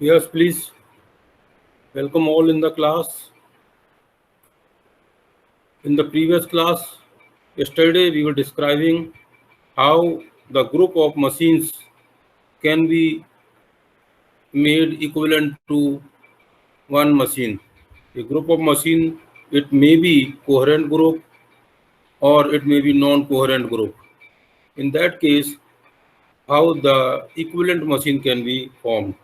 Yes, please. Welcome all in the class. In the previous class, yesterday we were describing how the group of machines can be made equivalent to one machine. A group of machine, it may be coherent group or it may be non-coherent group. In that case, how the equivalent machine can be formed.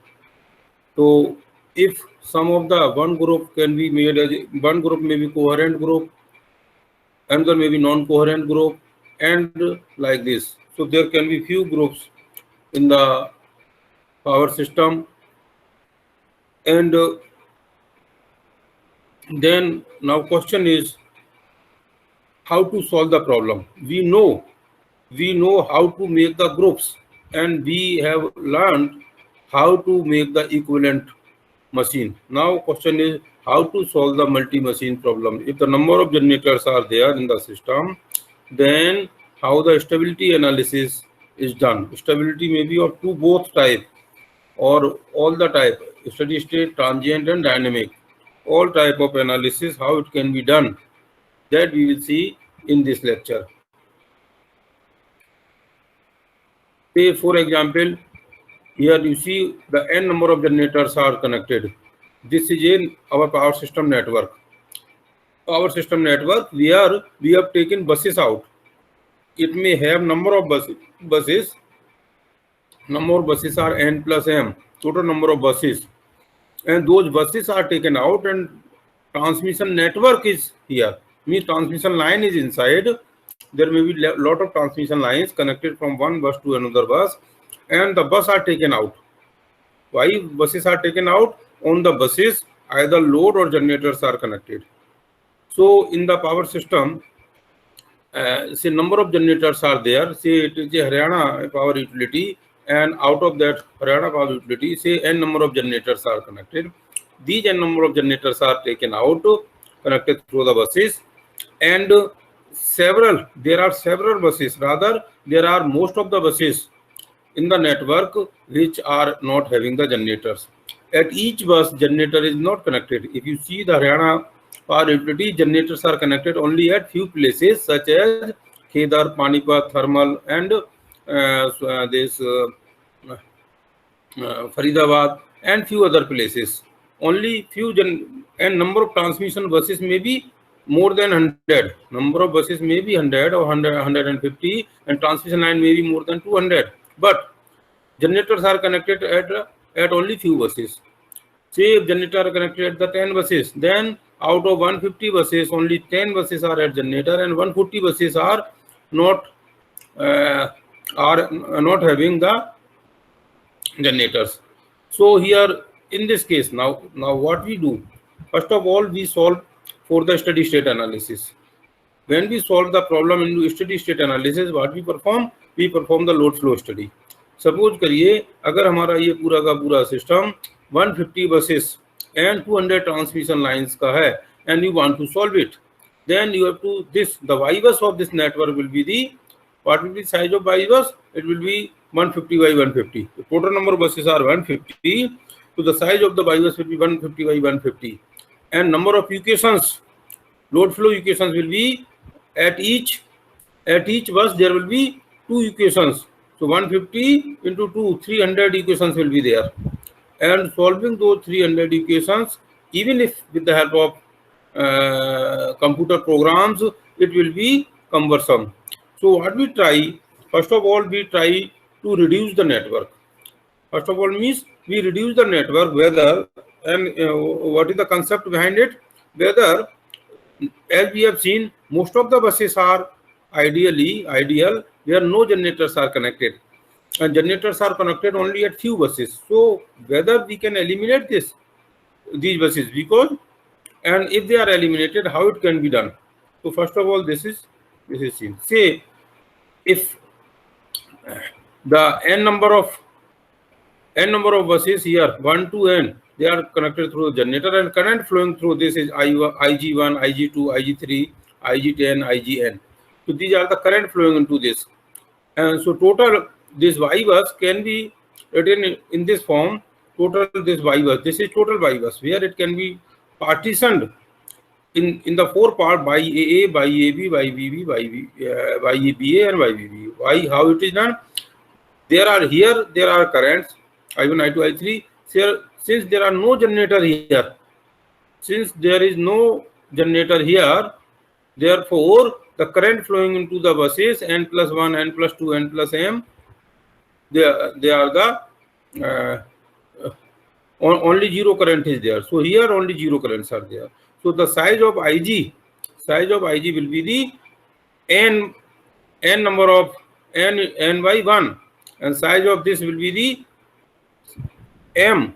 So if some of the one group can be made as one group may be coherent group, another may be non-coherent group, and like this. So there can be few groups in the power system, and then now question is how to solve the problem. We know how to make the groups, and we have learned how to make the equivalent machine. Now question is how to solve the multi-machine problem. If the number of generators are there in the system, then how the stability analysis is done. Stability may be of both type or all the type, steady state, transient and dynamic. All type of analysis, how it can be done, that we will see in this lecture. Say for example, here you see the n number of generators are connected. This is in our power system network. Power system network where we have taken buses out. It may have number of buses. Number of buses are n plus m, total number of buses. And those buses are taken out and transmission network is here. Means transmission line is inside. There may be a lot of transmission lines connected from one bus to another bus, and the bus are taken out. Why buses are taken out? On the buses, either load or generators are connected. So in the power system, say number of generators are there. Say it is a Haryana power utility, and out of that Haryana power utility, say n number of generators are connected. These n number of generators are taken out, connected through the buses, and there are several buses. Rather, there are most of the buses in the network which are not having the generators. At each bus, generator is not connected. If you see the Haryana power utility, generators are connected only at few places such as Khedar, Panipat, Thermal, and Faridabad and few other places. Only few and number of transmission buses may be more than 100. Number of buses may be 100 or 100, 150, and transmission line may be more than 200. But generators are connected at only few buses. Say if generator are connected at the 10 buses, then out of 150 buses, only 10 buses are at generator, and 140 buses are not having the generators. So here in this case, now what we do? First of all, we solve for the steady state analysis. When we solve the problem into steady state analysis, what we perform? We perform the load flow study. Suppose करिए अगर हमारा ये पूरा का पूरा system 150 buses and 200 transmission lines का है, and you want to solve it, then you have to the Y bus of this network will be the what will be size of Y bus? It will be 150 by 150. The total number of buses are 150. So the size of the Y bus will be 150 by 150, and number of equations, load flow equations will be at each bus there will be 2 equations. So 150 into 2, 300 equations will be there. And solving those 300 equations, even if with the help of computer programs, it will be cumbersome. So what we try, first of all, we try to reduce the network. First of all means we reduce the network, whether, and what is the concept behind it? Whether, as we have seen, most of the buses are ideal where no generators are connected, and generators are connected only at few buses. So whether we can eliminate these buses, because, and if they are eliminated, how it can be done? So first of all, this is seen. Say if the n number of buses here 1 to n, they are connected through the generator, and current flowing through this is IG1, IG2, IG3, IG10, IGN. So these are the current flowing into this, and so total this Y bus can be written in this form. total this Y bus. This is total Y bus where it can be partitioned in the 4 part by AA, by AB, by BB, by EBA and by BB. Why? How it is done? There are currents I1, I2, I3. Since there are no generator here, since there is no generator here, therefore the current flowing into the buses n plus 1, n plus 2, n plus m, they are the only zero current is there. So here only zero currents are there. So the size of Ig will be the n number of n by 1, and size of this will be the m,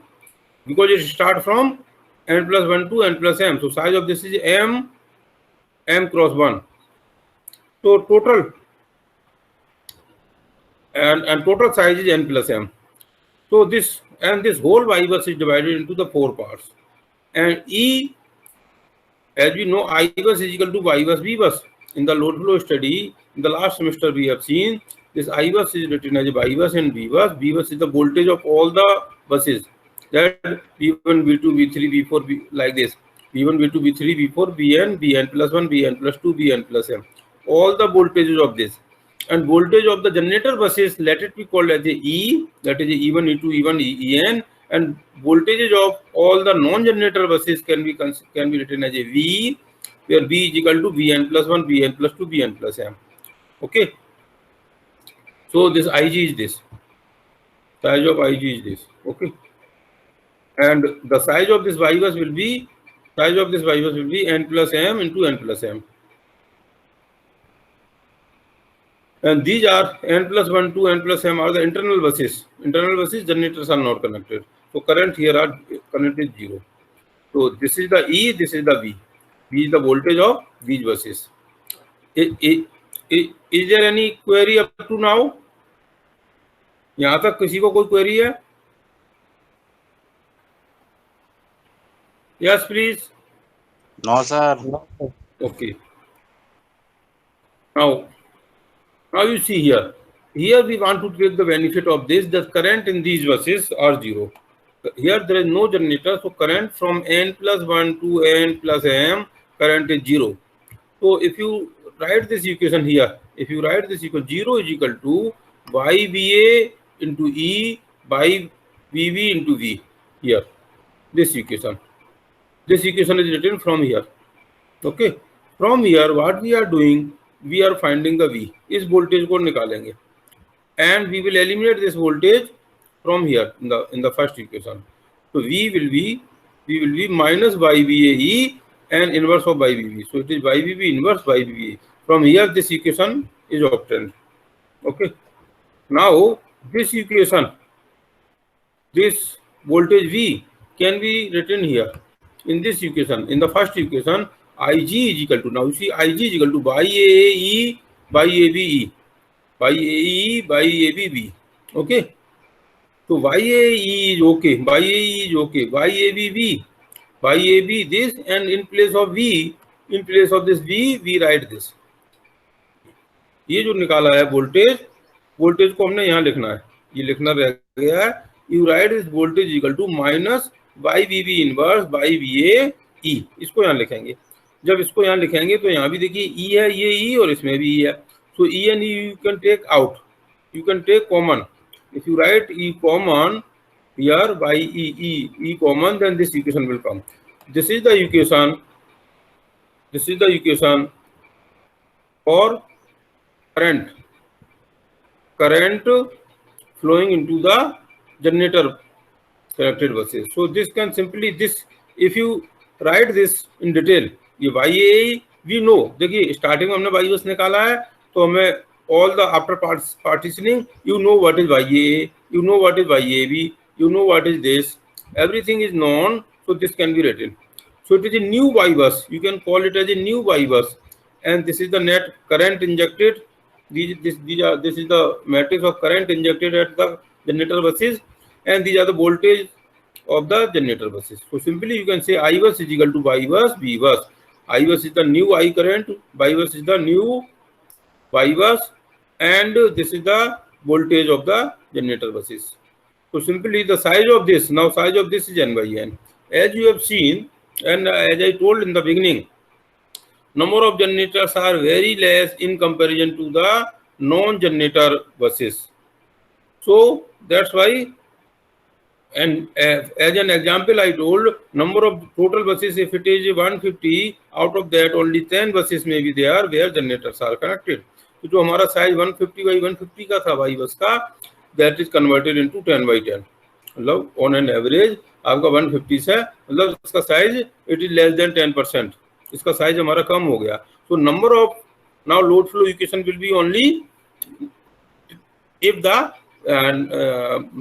because it starts from n plus 1 to n plus m. So size of this is m cross 1. So total and total size is n plus m. So this whole Y bus is divided into the 4 parts, and E, as we know, I bus is equal to Y bus B bus. In the load flow study in the last semester we have seen this I bus is written as Y bus and B bus. B bus is the voltage of all the buses, that V1, V2, V3, V4, like this. V1, V2, V3, V4, Vn plus 1, Vn plus 2, Vn plus m. All the voltages of this. And voltage of the generator buses, let it be called as a E, that is E1, E2, E1, En, and voltages of all the non-generator buses can be written as a V, where V is equal to Vn plus 1, Vn plus 2, Vn plus m. Okay. So this Ig is this. Size of Ig is this. Okay. And the size of this Y bus will be n plus m into n plus m. And these are n plus 1 to n plus m are the internal buses. Internal buses, generators are not connected. So current here are connected 0. So this is the E, this is the V. V is the voltage of these buses. Is there any query up to now? यहाँ तक किसी को कोई query है? Yes, please. No, sir. Okay. Now you see here. Here we want to take the benefit of this. The current in these buses are 0. Here there is no generator, so current from n plus 1 to n plus m, current is 0. So if you write this equation here, 0 is equal to YVA into E by VV into V. Here, this equation is written from here. Okay, from here what we are doing, we are finding the V. इस voltage को निकालेंगे, and we will eliminate this voltage from here in the first equation. So V will be minus YVAE and inverse of YVV. So it is YVV inverse YVA. From here this equation is obtained. Okay. Now this equation, this voltage V can be written here in this equation. In the first equation, Ig is equal to, now you see Ig is equal to YAE by ABE, by AE by ABB. Okay. So YAE is okay, YAE is okay, YABB, YAB this, and in place of V, in place of this V, we write this. ये जो निकाला है voltage को हमने यहाँ लिखना है, ये लिखना रह गया है. You write is voltage equal to minus by V B inverse by V A E. इसको यहाँ लिखेंगे. जब इसको यहाँ लिखेंगे तो यहाँ भी देखिए ई है, ये ई और इसमें भी ई है. So E and E you can take out, you can take common. If you write E common here by e common, then this equation will come. This is the equation for current flowing into the generator connected buses. So this can simply, this if you write this in detail, ये YAE we know. देखिए starting में हमने Y बस निकाला है तो हमें all the after partitioning, you know what is YAA, you know what is YAB, you know what is this, everything is known. So this can be written. So it is a new Y bus, you can call it as a new Y bus, and this is the net current injected. This is the matrix of current injected at the generator buses, and these are the voltage of the generator buses. So simply you can say I bus is equal to Y bus B bus. I bus is the new I current, Y bus is the new Y bus, and this is the voltage of the generator buses. So simply the size of this, now size of this is n by n. As you have seen, and as I told in the beginning, number of generators are very less in comparison to the non-generator buses. So that's why, and as an example, I told number of total buses, if it is 150, out of that only 10 buses may be there where generators are connected. तो जो हमारा size 150 by 150 का था भाई बस का, that is converted into 10 by 10. मतलब on an average आपका 150 से मतलब इसका size it is less than 10%. इसका साइज हमारा कम हो गया. So number of now load flow equation will be only if the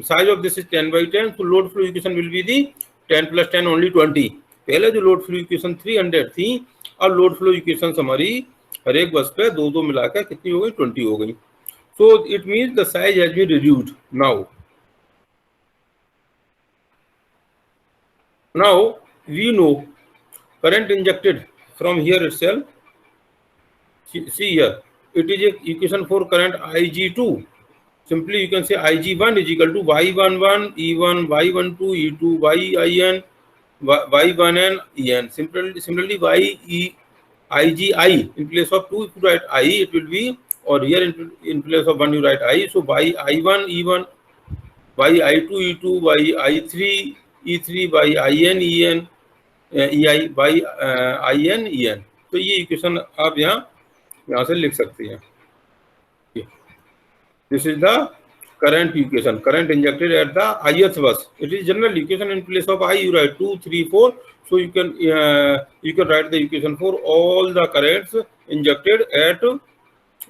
size of this is 10 by 10, so load flow equation will be the 10 plus 10 only 20. पहले जो load flow equation 300 थी, अब load flow equations हमारी हर एक बस पे दो मिलाकर कितनी हो गई 20 हो गई. So it means the size has been reduced now. Now we know current injected from here itself. See here, it is a equation for current Ig2. Simply you can say Ig1 is equal to Y11 E1 Y12 E2 Yin Y1n En. Similarly Igi in place of 2 if you write I, it will be, or here in place of 1 you write I. So I1 E1 I2 E2 I3 E3 In En Ei In En. तो ये equation आप यहाँ से लिख सकते हैं. This is the current equation, current injected at the ith bus. It is general equation. In place of I you write 2 3 4. So you can write the equation for all the currents injected at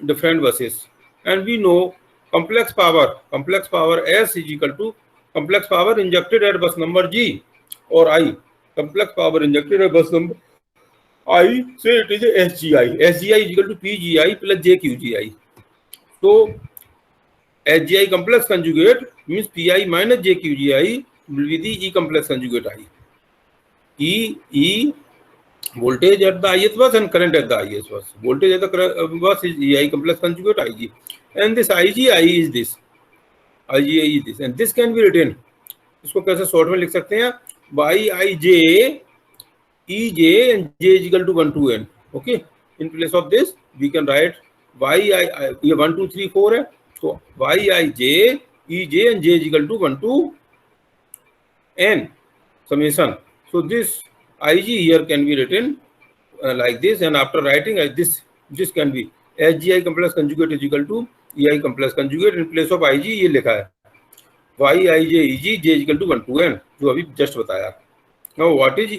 different buses. And we know complex power S is equal to complex power injected at bus number G or I. Complex power injected at bus number I, say it is a SGI. SGI is equal to PGI plus JQGI. So SGI complex conjugate means PI minus JQGI will be the E complex conjugate I. E voltage at the ith bus and current at the ith bus. Voltage at the bus is EI complex conjugate IG, and this IGI is this. IGI is this, and this can be written. इसको कैसे short में लिख सकते हैं? YIJ EJ and J is equal to 1 to N. Okay. In place of this, we can write YI. ये 1 2 3 4 है. So Yij, Ej and J is equal to 1 to N summation. So this Ig here can be written like this, and after writing this can be SGI complex conjugate is equal to EI complex conjugate. In place of Ig ये लिखा है Yij Eg J is equal to 1 to N, जो अभी just बताया. Now what is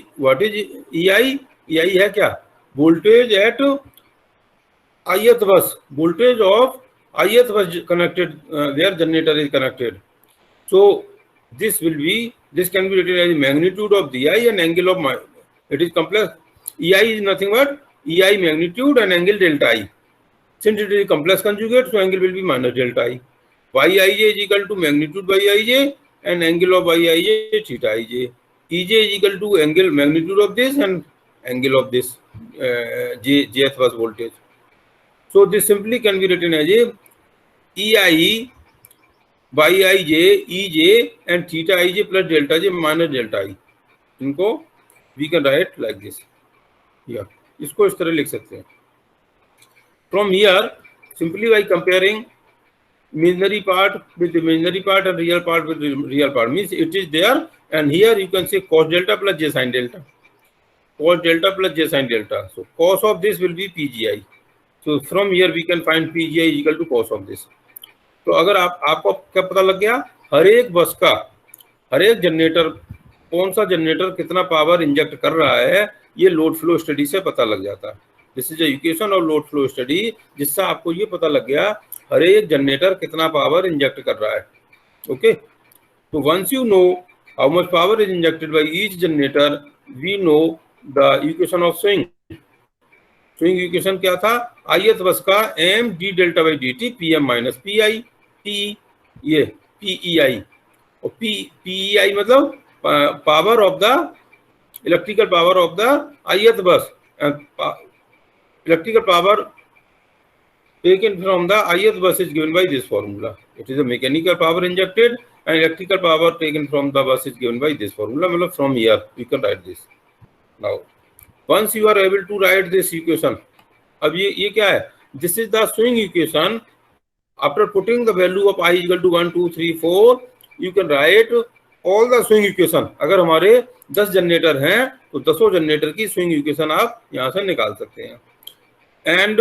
EI? EI है क्या? Voltage at ith bus, voltage of ith bus connected where generator is connected. So this can be written as magnitude of the I and angle of it is complex. EI is nothing but EI magnitude and angle delta I. Since it is complex conjugate, so angle will be minus delta I. Yij is equal to magnitude by Ij and angle of Yij theta Ij. Ej is equal to angle magnitude of this and angle of this jth bus voltage. So this simply can be written as a EI Yij Ej and theta Ij plus delta J minus delta I. इनको we can write like this. Yeah, इसको इस तरह लिख सकते हैं. From here, simply by comparing imaginary part with imaginary part and real part with real part, means it is there, and here you can say cos delta plus j sin delta. Cos delta plus j sin delta. So cos of this will be PGI. So from here we can find PGI is equal to cos of this. तो अगर आपको क्या पता लग गया, हर एक बस का हर एक जनरेटर कौन सा जनरेटर कितना पावर इंजेक्ट कर रहा है, ये लोड फ्लो स्टडी से पता लग जाता है. दिस इज एजुकेशन और लोड फ्लो स्टडी, जिससे आपको ये पता लग गया हर एक जनरेटर कितना पावर इंजेक्ट कर रहा है. ओके, तो once you know how much power is injected by each generator, we know the equation of swing. Swing equation क्या था? ith बस का m d delta by dt pm minus pi p, ये PEI, और PEI मतलब power of the electrical power of the ith bus. Electrical power taken from the ith bus is given by this formula. It is a mechanical power injected and electrical power taken from the bus is given by this formula. मतलब from here we can write this. Now once you are able to write this equation, अब ये क्या है? This is the swing equation. After putting the value of I equal to 1, 2, 3, 4, you can write all the swing equation. अगर हमारे 10 generator हैं तो 10 generator की swing equation आप यहाँ से निकाल सकते हैं. And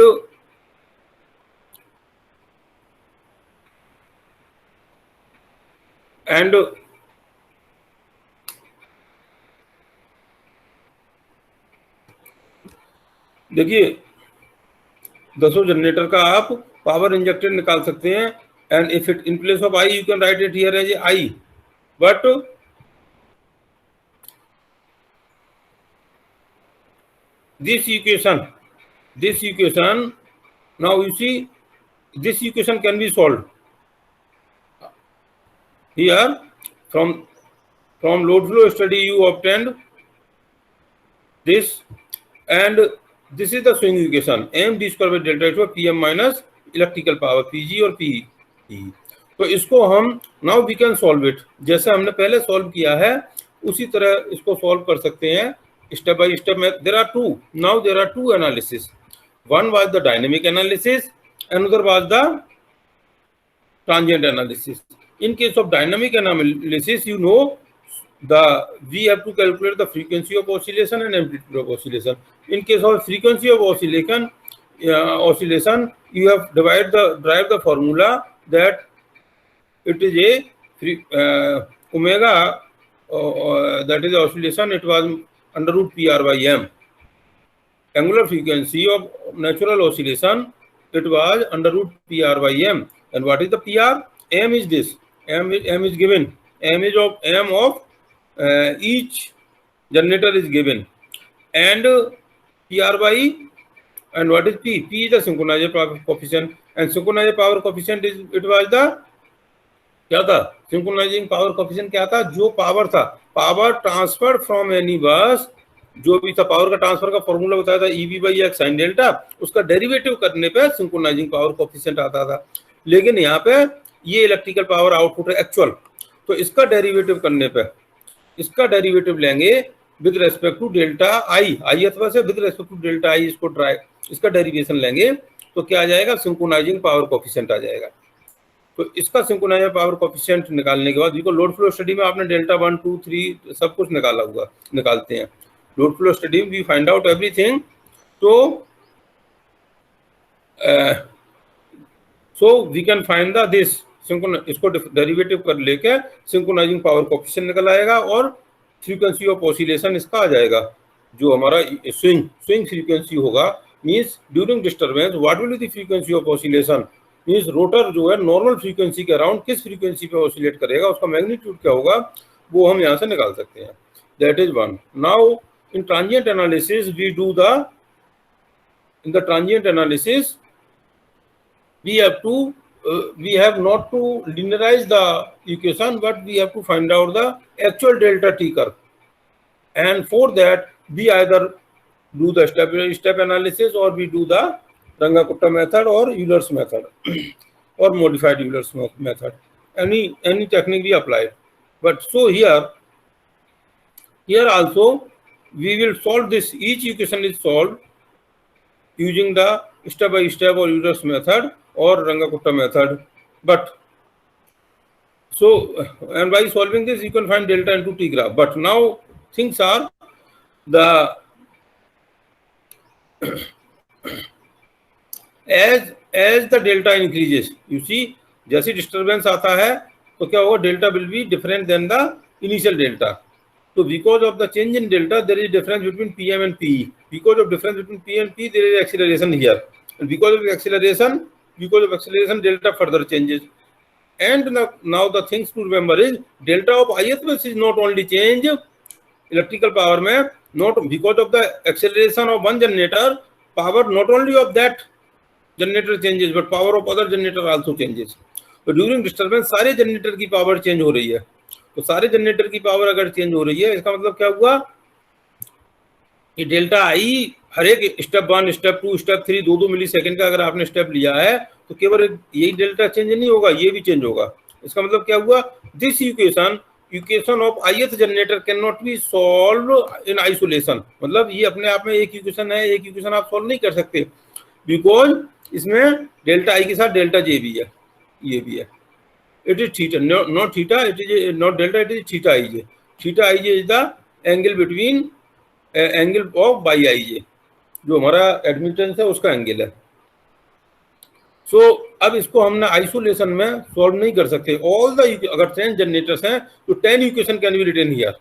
देखिए 10 जनरेटर का आप पावर इंजेक्टेड निकाल सकते हैं. And if it in place of I, you can write it here as I. But this equation, now you see, this equation can be solved. Here, from load flow study, you obtained this, and this is the swing equation. M d square by delta is Pm minus electrical power Pg और Pe. तो इसको हम now we can solve it. जैसे हमने पहले solve किया है उसी तरह इसको सॉल्व कर सकते हैं स्टेप बाय स्टेप में. There are two analysis. One was the dynamic analysis, another was the transient analysis. In case of dynamic analysis, you know, we have to calculate the frequency of oscillation and amplitude of oscillation. In case of frequency of oscillation, you have derived the formula that it is a omega, that is oscillation, it was under root PR by M. Angular frequency of natural oscillation, it was under root PR by M. And what is the PR? M is this. M is given. M of each generator is given. And PR by, and what is P? P is the synchronized power coefficient. And synchronized power coefficient is, it was the, क्या था? Synchronizing power coefficient क्या था? जो power था, power transfer from any बस, जो भी था पावर का ट्रांसफर का फॉर्मूला बताया था EV by X sin delta, उसका डेरिवेटिव करने पे सिंक्रोनाइजिंग पावर कोएफिशिएंट आता था. लेकिन यहाँ पे ये इलेक्ट्रिकल पावर आउटपुट है एक्चुअल, तो इसका डेरिवेटिव करने पे, इसका डेरिवेटिव लेंगे with respect to delta I अथवा से with respect to delta I, इसको इसका डेरिवेशन लेंगे तो क्या आ जाएगा? सिंक्रोनाइजिंग पावर कोएफिशिएंट आ जाएगा. तो इसका सिंक्रोनाइजिंग पावर कोएफिशिएंट निकालने के बाद देखो लोड फ्लो स्टडी में आपने डेल्टा 1, 2, 3 सब कुछ निकालते हैं. Load flow study we find out everything. तो so we can find the this इसको डेरिवेटिव कर लेके सिंक्रोनाइजिंग पावर कोएफिशिएंट निकल आएगा और फ्रीक्वेंसी ऑफ ऑसिलेशन इसका आ जाएगा. जो हमारा स्विंग फ्रीक्वेंसी होगा, means during disturbance what will be the frequency of oscillation, means rotor जो है नॉर्मल फ्रीक्वेंसी के अराउंड किस फ्रीक्वेंसी पे ऑसिलेट करेगा, उसका मैग्नीट्यूड क्या होगा, वो हम यहाँ से निकाल सकते हैं. That is one. Now in transient analysis we do the, in the transient analysis we have not to linearize the equation, but we have to find out the actual delta T curve, and for that we either do the step analysis or we do the Runge-Kutta method or Euler's method or modified Euler's method. Any technique we apply. But so here also we will solve this. Each equation is solved using the step by step or Euler's method or Runge-Kutta method. But so, and by solving this you can find delta into T graph. But now things are the as the delta increases, you see, जैसे disturbance आता है तो क्या होगा, delta will be different than the initial delta. So because of the change in delta, there is difference between PM and PE. Because of difference between P and P, there is acceleration here. And because of acceleration, delta further changes. And now the things to remember is delta of ith bus is not only change electrical power में, not because of the acceleration of one generator, power not only of that generator changes, but power of other generator also changes. तो during disturbance सारे generator की power change हो रही है. तो सारे generator की पावर अगर चेंज हो रही है, इसका मतलब क्या हुआ, ये डेल्टा आई हर एक स्टेप 1 स्टेप 2 स्टेप 3 2 मिली सेकेंड का अगर आपने स्टेप लिया है तो केवल यही डेल्टा चेंज नहीं होगा, ये भी चेंज होगा। इसका मतलब क्या हुआ, this equation of ith generator can not be solve in isolation. मतलब ये अपने आप में एक इक्वेशन है, एक इक्वेशन आप सॉल्व नहीं कर सकते, बिकॉज इसमें डेल्टा आई के साथ डेल्टा जे भी है, ये भी है। It is theta, not theta, it is not delta, it is theta I J. Theta I J is the angle between angle of by I J, जो हमारा एडमिटेंस है उसका एंगल है। सो अब इसको हमने आइसोलेशन में सॉल्व नहीं कर सकते। ऑल द अगर 10 जनरेटर्स हैं तो 10 equation can be written here,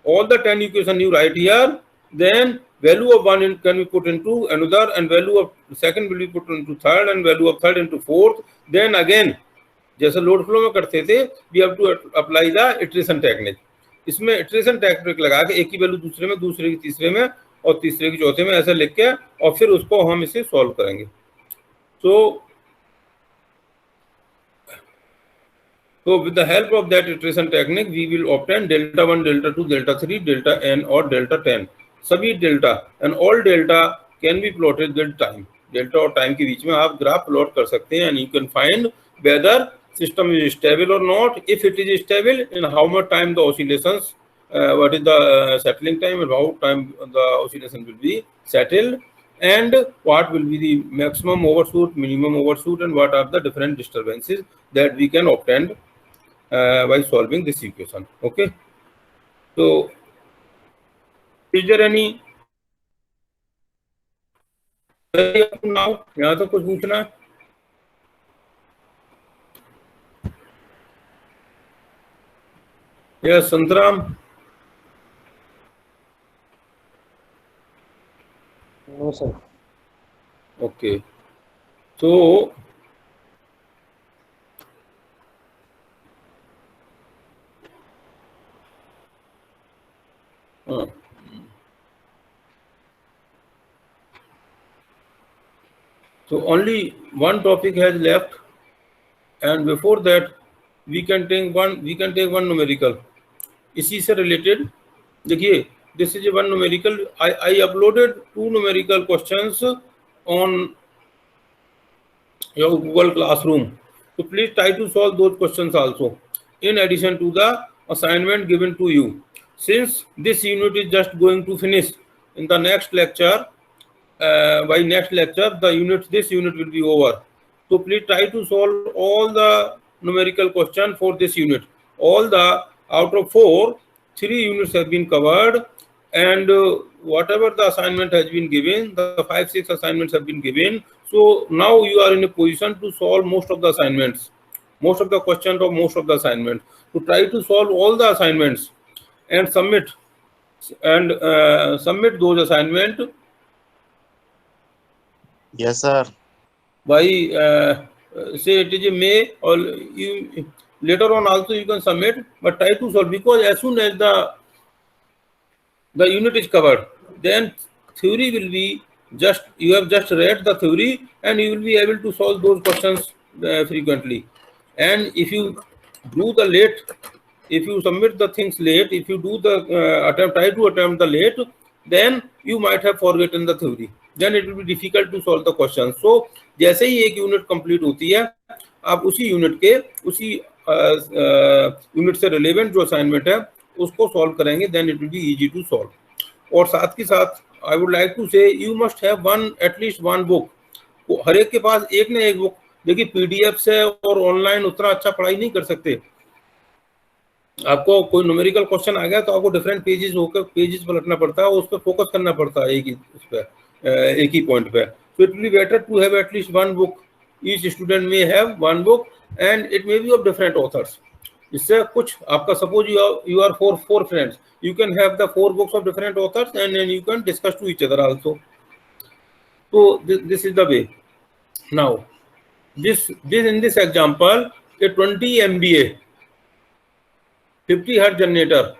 all the 10 equation you write here, then value of one can be put into another and value of second will be put into third and value of third into fourth, then again जैसे load flow में करते थे we have to apply the iteration technique। इसमें iteration technique लगा के एक की value दूसरे में, दूसरे की तीसरे में और तीसरे की चौथे में ऐसे लिख के और फिर उसको हम इसे सॉल्व करेंगे। So with the help of that iteration technique, we will obtain delta 1, delta 2, delta 3, delta n और delta 10। सभी delta and all delta can be plotted with time। Delta और टाइम के बीच में आप ग्राफ प्लॉट कर सकते हैं and you can find whether system is stable or not। If it is stable, in how much time the oscillations, what is the settling time and how time the oscillation will be settled, and what will be the maximum overshoot, minimum overshoot, and what are the different disturbances that we can obtain by solving this equation। Okay, so is there any now यहाँ तो कुछ पूछना है? Yes, Santram. No sir। Okay, so so only one topic has left, and before that we can take one numerical इसी से related। देखिए, this is one numerical। I uploaded 2 numerical questions on your Google Classroom, so please try to solve those questions also in addition to the assignment given to you। Since this unit is just going to finish in the next lecture, by next lecture this unit will be over, so please try to solve all the numerical question for this unit। All the out of 4, 3 units have been covered, and whatever the assignment has been given, the 5-6 assignments have been given। So now you are in a position to solve most of the assignments, most of the questions of most of the assignments। So try to solve all the assignments and submit those assignments Yes, sir. by say it is a May, or you later on also you can submit, but try to solve, because as soon as the unit is covered, then theory will be just, you have just read the theory and you will be able to solve those questions frequently। And if you do the late, if you submit the things late, if you do the try to attempt the late, then you might have forgotten the theory, then it will be difficult to solve the question। So जैसे ही एक unit complete होती है, आप उसी unit के उसी unit से relevant जो असाइनमेंट है उसको सॉल्व करेंगे, then it will be easy to solve. और साथ के साथ I would like to say you must have one, at least one book. हर एक के पास एक ना एक बुक। देखिए, पीडीएफ से और ऑनलाइन उतना अच्छा पढ़ाई नहीं कर सकते। आपको कोई न्यूमेरिकल क्वेश्चन आ गया तो आपको डिफरेंट पेजेस होकर पेजेस पलटना पड़ता है, उस पर फोकस करना पड़ता है एक ही पॉइंट पे। So it will be better to have at least one book। Each student may have one book and it may be of different authors। इससे कुछ आपका suppose you are four friends, you can have the 4 books of different authors and then you can discuss to each other also। So this is the way। Now this in this example, a 20 MVA 50 Hz generator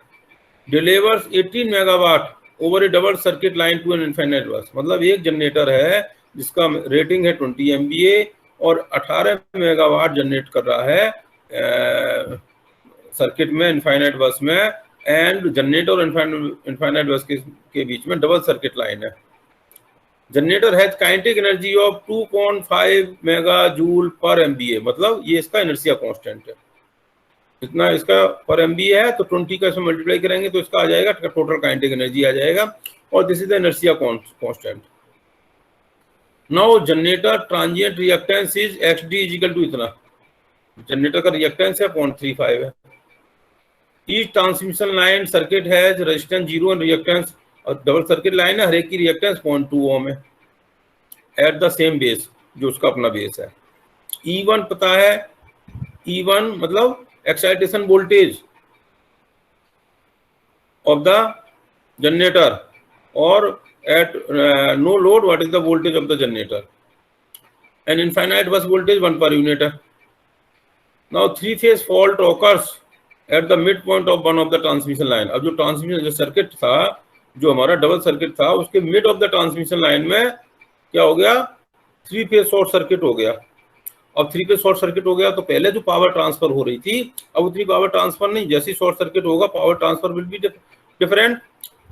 delivers 18 megawatt over a double circuit line to an infinite bus। मतलब एक generator है जिसका rating है 20 MVA और 18 megawatt generate कर रहा है circuit में, इनफाइनाइट बस में, एंड जनरेटर और इनफाइनाइट बस के बीच में डबल सर्किट लाइन है। Generator has kinetic energy of 2.5 mega joule पर एमबीए, मतलब ये इसका इनर्शिया कांस्टेंट है, इतना इसका पर एमबीए है, तो 20 का इसमें मल्टीप्लाई करेंगे तो इसका आ जाएगा टोटल काइनेटिक एनर्जी आ जाएगा, और this is the inertia constant. Now generator transient reactance is XD is equal to इतना, जनरेटर का रिएक्टेंस है 0.35 है। Each transmission line circuit has resistance 0 and reactance, और डबल सर्किट लाइन है, हर एक की रिएक्टेंस 0.2 ओम है एट द सेम बेस, जो उसका अपना बेस है। E1 पता है, E1 मतलब excitation voltage of the generator, और at no load what is the voltage of the generator, and infinite bus voltage 1 per unit है। Now three phase fault occurs at the midpoint of one of the transmission line। अब जो transmission जो circuit था, जो हमारा double circuit था, उसके mid of the transmission line में क्या हो गया, थ्री फेज शॉर्ट सर्किट हो गया। अब थ्री फेज शॉर्ट सर्किट हो गया तो पहले जो पावर ट्रांसफर हो रही थी, अब उतनी पावर ट्रांसफर नहीं, जैसे शॉर्ट सर्किट होगा power transfer will be different.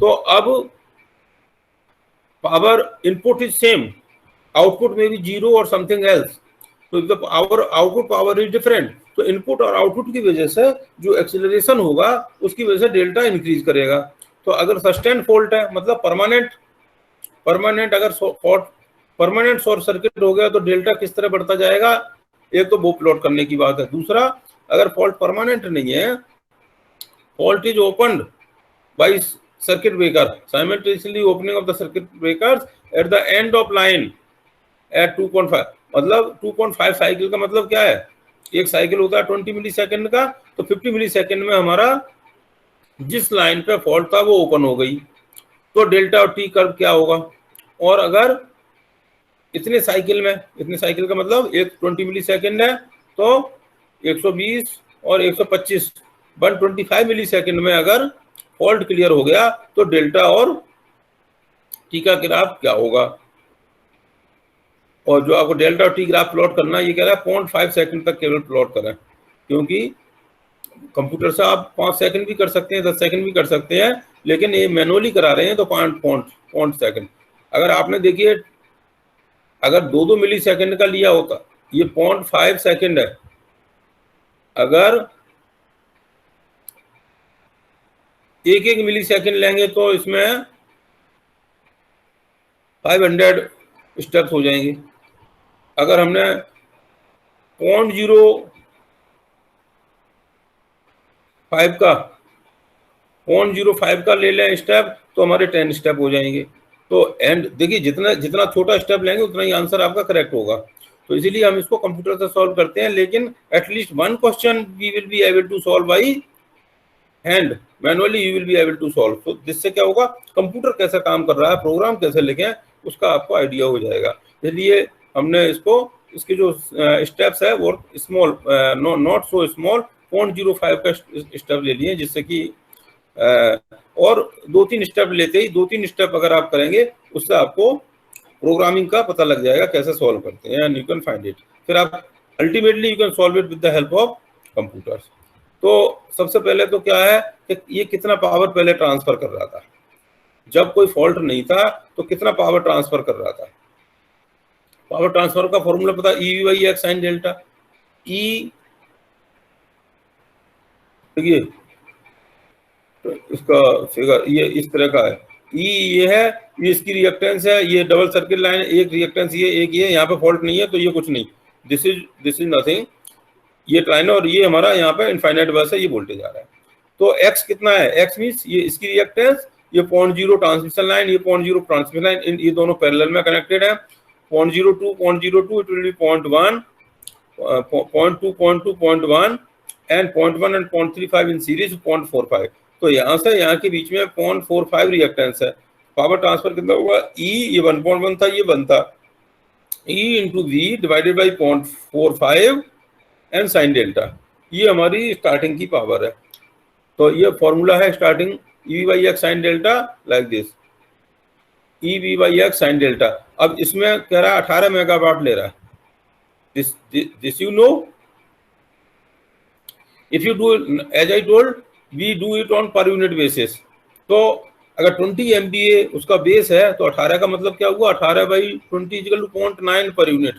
तो अब power input is same, output may be 0 or something else, so if the output power is different, तो इनपुट और आउटपुट की वजह से जो एक्सीलरेशन होगा उसकी वजह से डेल्टा इंक्रीज करेगा। तो अगर सस्टेन फॉल्ट है, मतलब परमानेंट अगर परमानेंट शॉर्ट सर्किट हो गया तो डेल्टा किस तरह बढ़ता जाएगा, एक तो वो प्लॉट करने की बात है। दूसरा, अगर फॉल्ट परमानेंट नहीं है, fault is opened by circuit breaker, simultaneously opening of the circuit breakers at the end of line at 2.5, मतलब 2.5 साइकिल का मतलब क्या है, एक साइकिल होता है 20 मिली सेकेंड का, तो 50 मिली सेकेंड में हमारा जिस लाइन पे फॉल्ट था वो ओपन हो गई, तो डेल्टा और टी कर्व क्या होगा। और अगर इतने साइकिल का मतलब एक 20 मिली सेकेंड है, तो 120 और 125 125 मिली सेकेंड में अगर फॉल्ट क्लियर हो गया तो डेल्टा और टी का ग्राफ क्या होगा। और जो आपको डेल्टा और टी ग्राफ प्लॉट करना है, ये कह रहा है 0.5 सेकंड तक केवल प्लॉट करें, क्योंकि कंप्यूटर से आप 5 सेकंड भी कर सकते हैं, 10 सेकंड भी कर सकते हैं, लेकिन ये मैनुअली करा रहे हैं तो 0.5 सेकंड। अगर आपने देखिए, अगर 2-2 मिली सेकंड का लिया होता, ये 0.5 सेकंड है, अगर 1-1 मिली सेकेंड लेंगे तो इसमें 500 स्टेप्स हो जाएंगे। अगर हमने 0.05 का ले लें स्टेप, तो हमारे 10 स्टेप हो जाएंगे। तो एंड देखिए, जितना छोटा स्टेप लेंगे उतना ही आंसर आपका करेक्ट होगा। तो इसीलिए हम इसको कंप्यूटर से सॉल्व करते हैं, लेकिन at least one question we will be able to solve by hand, manually you will be able to solve. तो जिससे क्या होगा, कंप्यूटर कैसे काम कर रहा है, प्रोग्राम कैसे लिखें, उसका आपको आइडिया हो जाएगा। इसलिए हमने इसके जो स्टेप्स है वो स्मॉल, नॉट सो स्मॉल, 0.05 का स्टेप ले लिए, जिससे कि और 2-3 स्टेप लेते ही 2-3 स्टेप अगर आप करेंगे, उससे आपको प्रोग्रामिंग का पता लग जाएगा कैसे सॉल्व करते हैं, and you can find it. फिर आप ultimately you can solve it with the help of computers. तो सबसे पहले तो क्या है कि ये कितना पावर पहले ट्रांसफर कर रहा था, जब कोई फॉल्ट नहीं था तो कितना पावर ट्रांसफर कर रहा था। पावर ट्रांसफर का फॉर्मूला पता, E/X साइन डेल्टा। ई देखिए, तो इसका फिगर ये इस तरह का है, ई ये है, ये इसकी रिएक्टेंस है, ये डबल सर्किट लाइन, एक रिएक्टेंस ये, एक ये, यहाँ पे फॉल्ट नहीं है तो ये कुछ नहीं, दिस इज नथिंग, ये ट्राइन, और ये हमारा यहाँ पे इनफाइनाइट बस है, ये वोल्टेज आ रहा है। तो x कितना है, x मींस ये इसकी रिएक्टेंस, ये 0.0 ट्रांसमिशन लाइन, ये 0.0 ट्रांसमिशन लाइन, ये दोनों पैरेलल में कनेक्टेड है। 0.02 it will B 0.1, 0.2 0.1 and 0.1 and 0.35 in series 0.45। तो यहाँ से यहाँ के बीच में 0.45 रिएक्टेंस है। पावर ट्रांसफर कितना होगा, E ये 1.1 था, ये 1 था, E into V divided by 0.45 and sine delta, ये हमारी स्टार्टिंग की पावर है। तो ये फॉर्मूला है starting, E/X sine delta like this, E/X sign delta. अब इसमें कह रहा है 18 मेगावाट ले रहा है, this you know, if you do as I told, we do it on per unit basis. तो अगर 20 MVA उसका बेस है तो 18 का मतलब क्या हुआ, 18/20 equal to 0.9 per unit.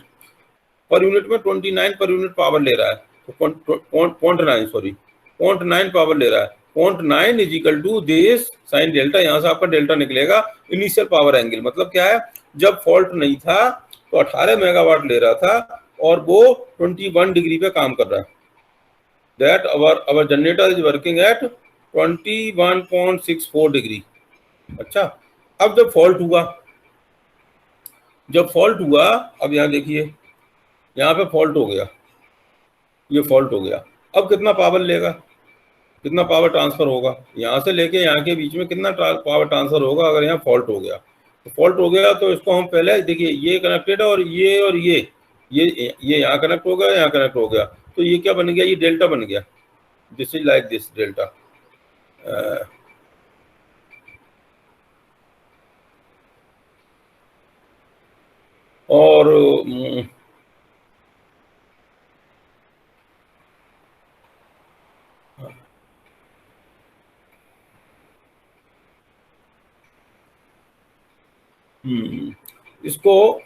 Per unit में 29 पर यूनिट पावर ले रहा है, तो 0.9 पावर ले रहा है। 0.9 is equal to this sine delta, यहाँ से आपका डेल्टा निकलेगा इनिशियल पावर एंगल। मतलब क्या है, जब फॉल्ट नहीं था तो 18 मेगावाट ले रहा था और वो 21 डिग्री पे काम कर रहा है। That our generator is working at 21.64 degree. अच्छा, अब जब फॉल्ट हुआ, अब यहाँ देखिए, यहाँ पे फॉल्ट हो गया, ये फॉल्ट हो गया। अब कितना पावर लेगा, कितना पावर ट्रांसफर होगा, यहाँ से लेके यहाँ के बीच में कितना पावर ट्रांसफर होगा अगर यहाँ फॉल्ट हो गया। तो फॉल्ट हो गया तो इसको हम पहले देखिए, ये कनेक्टेड है और ये यहाँ कनेक्ट हो गया, यहाँ कनेक्ट हो गया, तो ये क्या बन गया, ये डेल्टा बन गया। This is like this delta. और इसको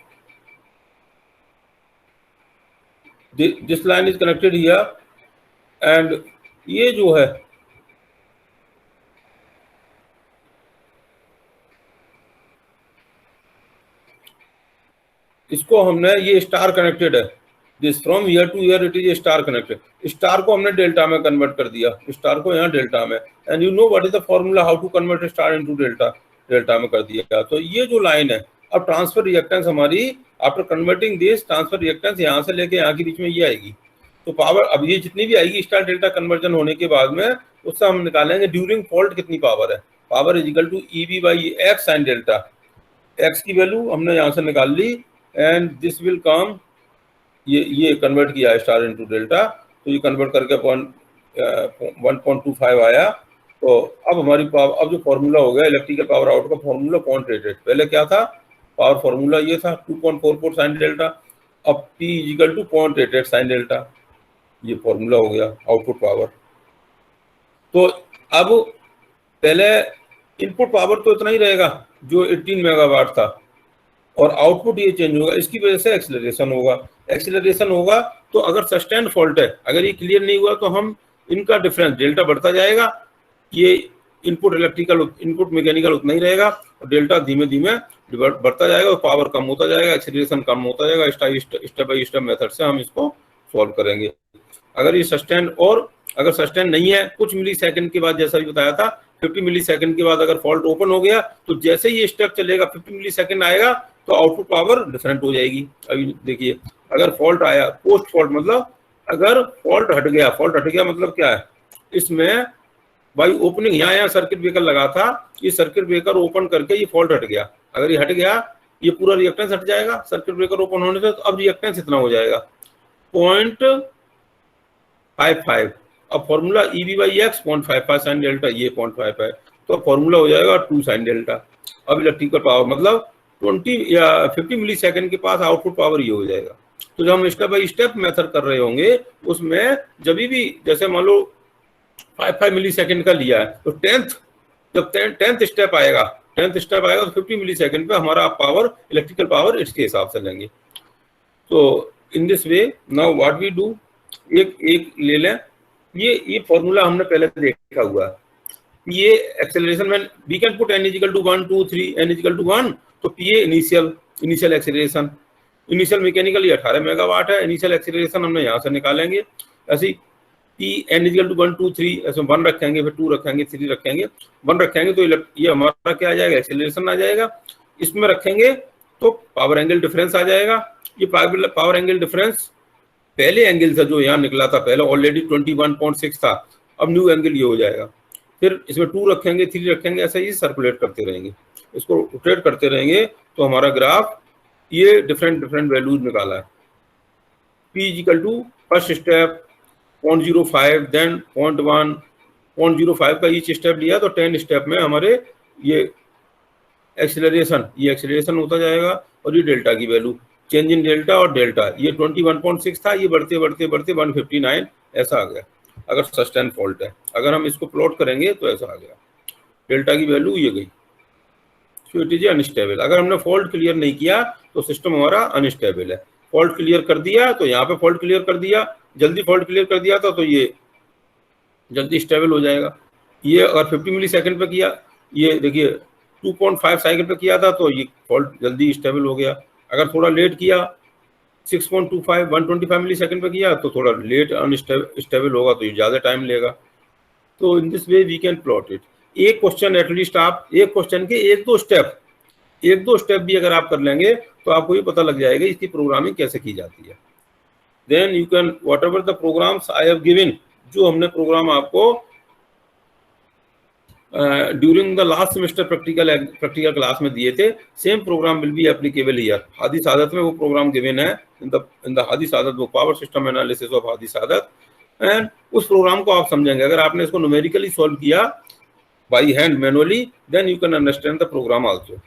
this line is connected here and ये जो है इसको हमने, ये स्टार कनेक्टेड है, this from year two year it is star connected. Star को हमने डेल्टा में कन्वर्ट कर दिया, स्टार को यहाँ डेल्टा में, and you know what is the formula how to convert star into delta, delta में कर दिया। तो ये जो लाइन है, अब ट्रांसफर रिएक्टेंस हमारी after converting this, transfer reactance यहाँ से लेके यहाँ के बीच में ये आएगी। तो पावर अब ये जितनी भी आएगी स्टार डेल्टा कन्वर्जन होने के बाद में, उससे हम निकालेंगे ड्यूरिंग फॉल्ट कितनी पावर है। Power is equal to EB/X sine delta. X की वैल्यू हमने यहाँ से निकाल ली एंड दिस विल कम, ये कन्वर्ट किया स्टार इनटू डेल्टा, तो ये कन्वर्ट करके 1.25 आया। तो अब हमारी पावर, अब जो फॉर्मूला हो गया इलेक्ट्रिकल पावर आउट का फॉर्मूला 0.88, पहले क्या था पावर फॉर्मूला, ये था 2.44 साइन डेल्टा, अब P is equal to 0.88 sine delta, ये फॉर्मूला हो गया आउटपुट पावर। तो अब पहले इनपुट पावर तो इतना ही रहेगा जो 18 मेगावाट था, और आउटपुट ये चेंज होगा, इसकी वजह से एक्सीलरेशन होगा। तो अगर सस्टेन फॉल्ट है, अगर ये क्लियर नहीं हुआ तो हम इनका डिफरेंस डेल्टा बढ़ता जाएगा, ये इनपुट इलेक्ट्रिकल इनपुट मैकेनिकल उतना ही रहेगा, और डेल्टा धीमे धीमे बढ़ता जाएगा और पावर कम होता जाएगा, एक्सीलरेशन कम होता जाएगा। स्टेप बाई स्टेप मेथड से हम इसको सॉल्व करेंगे। अगर ये सस्टेन, और अगर सस्टेन नहीं है, कुछ मिली सेकंड के बाद, जैसा भी बताया था 50 मिली सेकंड के बाद अगर फॉल्ट ओपन हो गया, तो जैसे ये स्टेप चलेगा 50 मिली सेकंड आएगा तो आउटपुट पावर डिफरेंट हो जाएगी। अभी देखिए, अगर फॉल्ट आया पोस्ट फॉल्ट, मतलब अगर फॉल्ट हट गया मतलब क्या है, इसमें बाई ओपनिंग यहाँ सर्किट ब्रेकर लगा था, ये सर्किट ब्रेकर ओपन करके ये फॉल्ट हट गया, अगर ये हट गया ये पूरा रिएक्टेंस हट जाएगा सर्किट ब्रेकर ओपन होने से। तो अब रिएक्टेंस इतना हो जाएगा 0.55। अब फॉर्मूला EB/X 0.55 साइन डेल्टा, ये 0.55, तो फॉर्मूला हो जाएगा 2 साइन डेल्टा। अब इलेक्ट्रिकल पावर मतलब 20 या 50 मिली सेकेंड के पास आउटपुट पावर ये हो जाएगा। तो जब हम स्टेप बाई स्टेप मेथड कर रहे होंगे, उसमें जब भी जैसे मान लो 5 मिली सेकेंड का लिया है, तो जब टेंथ स्टेप आएगा तो 50 मिली सेकेंड पे हमारा पावर, इलेक्ट्रिकल पावर इसके हिसाब से लेंगे। तो in this way now what we do, एक ले लें, ये फॉर्मूला हमने पहले देखा हुआ है। ये एक्सेलरेशन में we can put n equal to 1 2 3 n equal to 1, तो PA initial acceleration, initial mechanical ये 18 मेगावाट है, इनिशियल एक्सेलरेशन हमने यहाँ से निकालेंगे। ऐसे ही P n इक्वल टू 1 2 3, ऐसे 1 रखेंगे, फिर 2 रखेंगे, 3 रखेंगे, 1 रखेंगे तो ये हमारा क्या आ जाएगा, एक्सेलरेशन आ जाएगा। इसमें रखेंगे तो पावर एंगल डिफरेंस आ जाएगा। ये पावर एंगल डिफरेंस पहले एंगल से जो यहाँ निकला था, पहले ऑलरेडी 21.6 था, अब न्यू एंगल ये हो जाएगा। फिर इसमें 2 रखेंगे, 3 रखेंगे, ऐसे ही सर्कुलेट करते रहेंगे, इसको रोटेट करते रहेंगे, तो हमारा ग्राफ ये डिफरेंट वैल्यूज निकाला है। P equal to first step 0.05, then 0.1, 0.05 का ईच स्टेप लिया, तो 10 स्टेप में हमारे ये एक्सेलरेशन होता जाएगा, और ये डेल्टा की वैल्यू, चेंज इन डेल्टा और डेल्टा, ये 21.6 था, ये बढ़ते 159 ऐसा आ गया। अगर सस्टेन फॉल्ट है। अगर हम इसको प्लॉट करेंगे तो ऐसा आ गया, डेल्टा की वैल्यू ये गई, सो इट इज अनस्टेबल। अगर हमने फॉल्ट क्लियर नहीं किया तो सिस्टम हमारा अनस्टेबल है। फॉल्ट क्लियर कर दिया तो यहाँ पे फॉल्ट क्लियर कर दिया, जल्दी फॉल्ट क्लियर कर दिया था तो ये जल्दी स्टेबल हो जाएगा। ये अगर 50 मिली सेकेंड पे किया, ये देखिए 2.5 साइकिल पे किया था तो ये फॉल्ट जल्दी स्टेबल हो गया। अगर थोड़ा लेट किया 6.25 125 मिली सेकेंड पे किया तो थोड़ा लेट अनस्टेबल होगा, तो ये ज़्यादा टाइम लेगा। तो in this way we can plot it. एक क्वेश्चन एटलीस्ट आप एक क्वेश्चन के एक दो स्टेप भी अगर आप कर लेंगे तो आपको ये पता लग जाएगा इसकी प्रोग्रामिंग कैसे की जाती है। Then you can whatever the programs I have given, जो हमने प्रोग्राम आपको during the last semester practical class में दिए थे, same program will be applicable here. Hadi Saadat में वो प्रोग्राम गिवन है in the Hadi Saadat book, power system analysis of Hadi Saadat, and उस प्रोग्राम को आप समझेंगे। अगर आपने इसको न्यूमेरिकली सॉल्व किया by hand manually, then you can understand the program also.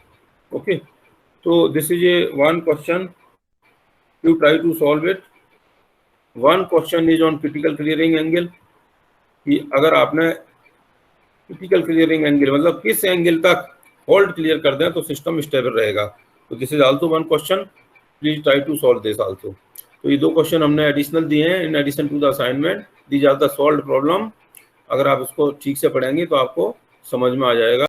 Okay, तो this is a one question, you try to solve it. One question is on critical clearing angle, कि अगर आपने क्रिटिकल क्लियरिंग एंगल मतलब किस angle तक fault clear कर दें तो सिस्टम स्टेबल रहेगा। तो this is also one question, please try to solve this also. तो ये दो क्वेश्चन हमने एडिशनल दिए हैं in addition to the assignment, these are the solved problem. अगर आप इसको ठीक से पढ़ेंगे तो आपको समझ में आ जाएगा।